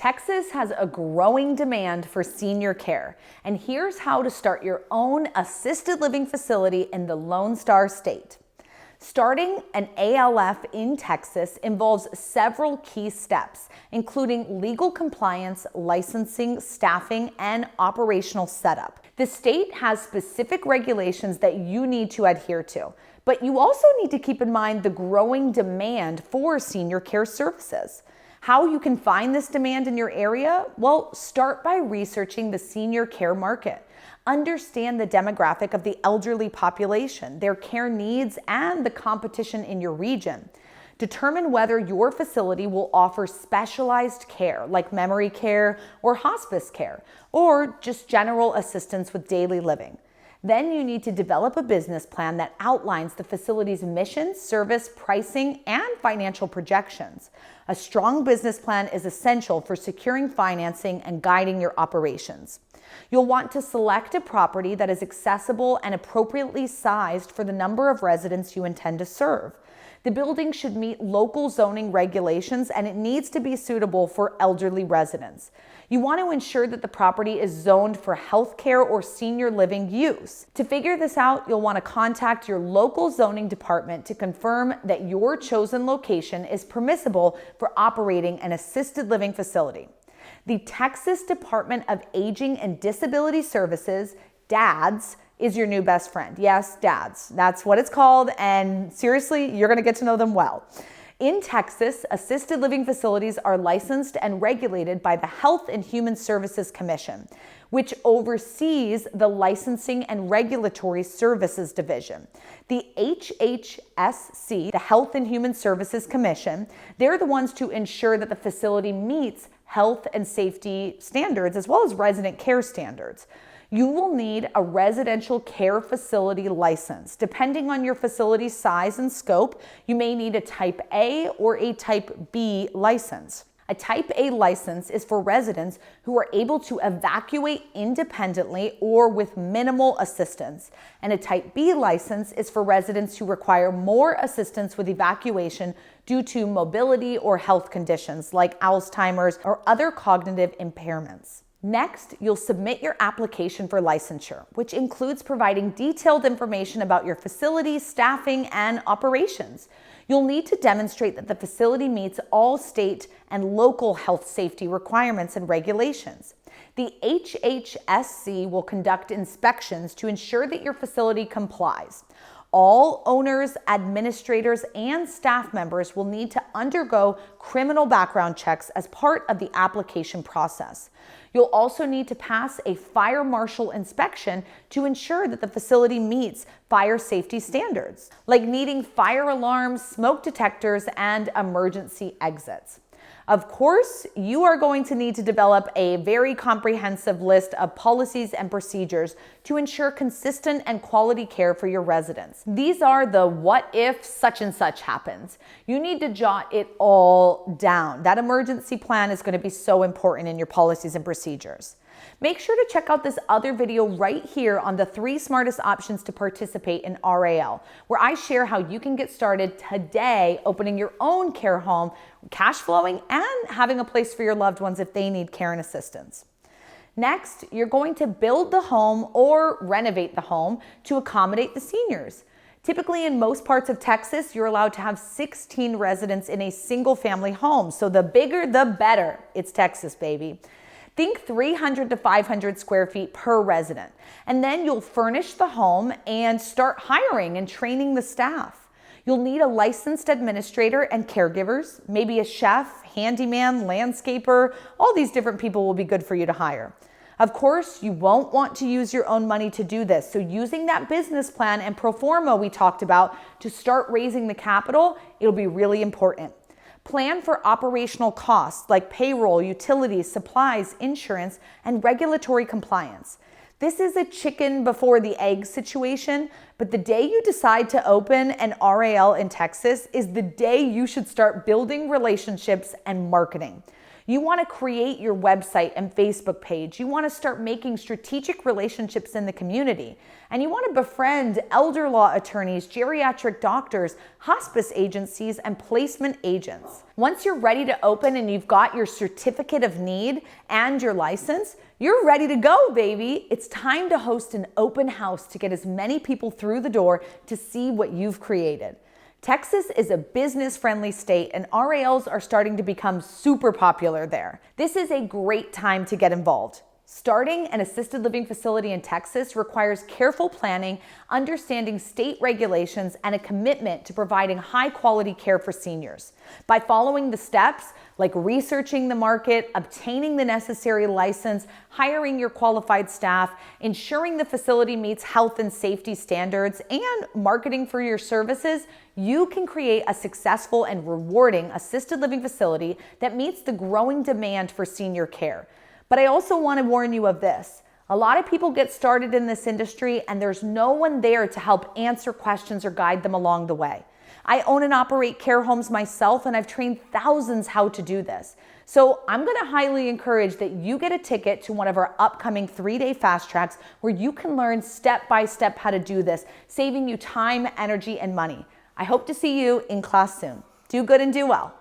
Texas has a growing demand for senior care, and here's how to start your own assisted living facility in the Lone Star State. Starting an ALF in Texas involves several key steps, including legal compliance, licensing, staffing, and operational setup. The state has specific regulations that you need to adhere to, but you also need to keep in mind the growing demand for senior care services. How you can find this demand in your area? Well, start by researching the senior care market. Understand the demographic of the elderly population, their care needs, and the competition in your region. Determine whether your facility will offer specialized care like memory care or hospice care, or just general assistance with daily living. Then you need to develop a business plan that outlines the facility's mission, service, pricing, and financial projections. A strong business plan is essential for securing financing and guiding your operations. You'll want to select a property that is accessible and appropriately sized for the number of residents you intend to serve. The building should meet local zoning regulations, and it needs to be suitable for elderly residents. You want to ensure that the property is zoned for healthcare or senior living use. To figure this out, you'll want to contact your local zoning department to confirm that your chosen location is permissible for operating an assisted living facility. The Texas Department of Aging and Disability Services, DADS, is your new best friend. Yes, DADS. That's what it's called, and seriously, you're going to get to know them well. In Texas, assisted living facilities are licensed and regulated by the Health and Human Services Commission, which oversees the Licensing and Regulatory Services Division. The HHSC, the Health and Human Services Commission, they're the ones to ensure that the facility meets health and safety standards as well as resident care standards. You will need a residential care facility license. Depending on your facility's size and scope, you may need a Type A or a Type B license. A Type A license is for residents who are able to evacuate independently or with minimal assistance. And a Type B license is for residents who require more assistance with evacuation due to mobility or health conditions like Alzheimer's or other cognitive impairments. Next, you'll submit your application for licensure, which includes providing detailed information about your facility, staffing, and operations. You'll need to demonstrate that the facility meets all state and local health safety requirements and regulations. The HHSC will conduct inspections to ensure that your facility complies. All owners, administrators, and staff members will need to undergo criminal background checks as part of the application process. You'll also need to pass a fire marshal inspection to ensure that the facility meets fire safety standards, like needing fire alarms, smoke detectors, and emergency exits. Of course, you are going to need to develop a very comprehensive list of policies and procedures to ensure consistent and quality care for your residents. These are the what if such and such happens. You need to jot it all down. That emergency plan is going to be so important in your policies and procedures. Make sure to check out this other video right here on the 3 smartest options to participate in RAL, where I share how you can get started today opening your own care home, cash flowing, and having a place for your loved ones if they need care and assistance. Next, you're going to build the home or renovate the home to accommodate the seniors. Typically, in most parts of Texas, you're allowed to have 16 residents in a single family home. So the bigger, the better. It's Texas, baby. Think 300 to 500 square feet per resident. And then you'll furnish the home and start hiring and training the staff. You'll need a licensed administrator and caregivers, maybe a chef, handyman, landscaper. All these different people will be good for you to hire. Of course, you won't want to use your own money to do this. So using that business plan and pro forma we talked about to start raising the capital, it'll be really important. Plan for operational costs like payroll, utilities, supplies, insurance, and regulatory compliance. This is a chicken before the egg situation, but the day you decide to open an RAL in Texas is the day you should start building relationships and marketing. You want to create your website and Facebook page. You want to start making strategic relationships in the community. And you want to befriend elder law attorneys, geriatric doctors, hospice agencies, and placement agents. Once you're ready to open and you've got your certificate of need and your license, you're ready to go, baby. It's time to host an open house to get as many people through the door to see what you've created. Texas is a business-friendly state, and RALs are starting to become super popular there. This is a great time to get involved. Starting an assisted living facility in Texas requires careful planning, understanding state regulations, and a commitment to providing high-quality care for seniors. By following the steps, like researching the market, obtaining the necessary license, hiring your qualified staff, ensuring the facility meets health and safety standards, and marketing for your services, you can create a successful and rewarding assisted living facility that meets the growing demand for senior care. But I also want to warn you of this. A lot of people get started in this industry and there's no one there to help answer questions or guide them along the way. I own and operate care homes myself, and I've trained thousands how to do this. So I'm going to highly encourage that you get a ticket to one of our upcoming 3-day fast tracks where you can learn step by step how to do this, saving you time, energy, and money. I hope to see you in class soon. Do good and do well.